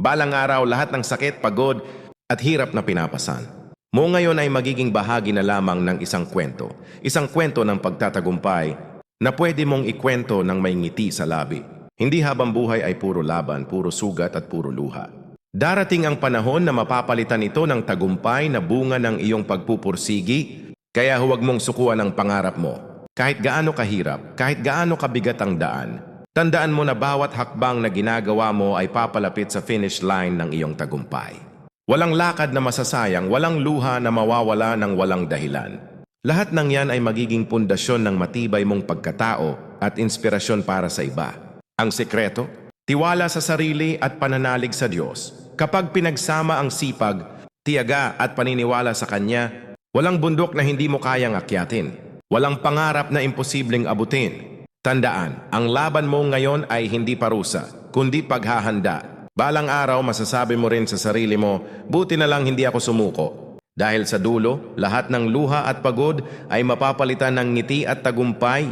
Balang araw lahat ng sakit, pagod at hirap na pinapasan mo ngayon ay magiging bahagi na lamang ng isang kwento. Isang kwento ng pagtatagumpay na pwede mong ikwento ng may ngiti sa labi. Hindi habang buhay ay puro laban, puro sugat at puro luha. Darating ang panahon na mapapalitan ito ng tagumpay na bunga ng iyong pagpupursigi, kaya huwag mong sukuan ang pangarap mo. Kahit gaano kahirap, kahit gaano kabigat ang daan, tandaan mo na bawat hakbang na ginagawa mo ay papalapit sa finish line ng iyong tagumpay. Walang lakad na masasayang, walang luha na mawawala ng walang dahilan. Lahat ng yan ay magiging pundasyon ng matibay mong pagkatao at inspirasyon para sa iba. Ang sekreto? Tiwala sa sarili at pananalig sa Diyos. Kapag pinagsama ang sipag, tiyaga at paniniwala sa Kanya, walang bundok na hindi mo kayang akyatin. Walang pangarap na imposibleng abutin. Tandaan, ang laban mo ngayon ay hindi parusa, kundi paghahanda. Balang araw masasabi mo rin sa sarili mo, buti na lang hindi ako sumuko. Dahil sa dulo, lahat ng luha at pagod ay mapapalitan ng ngiti at tagumpay.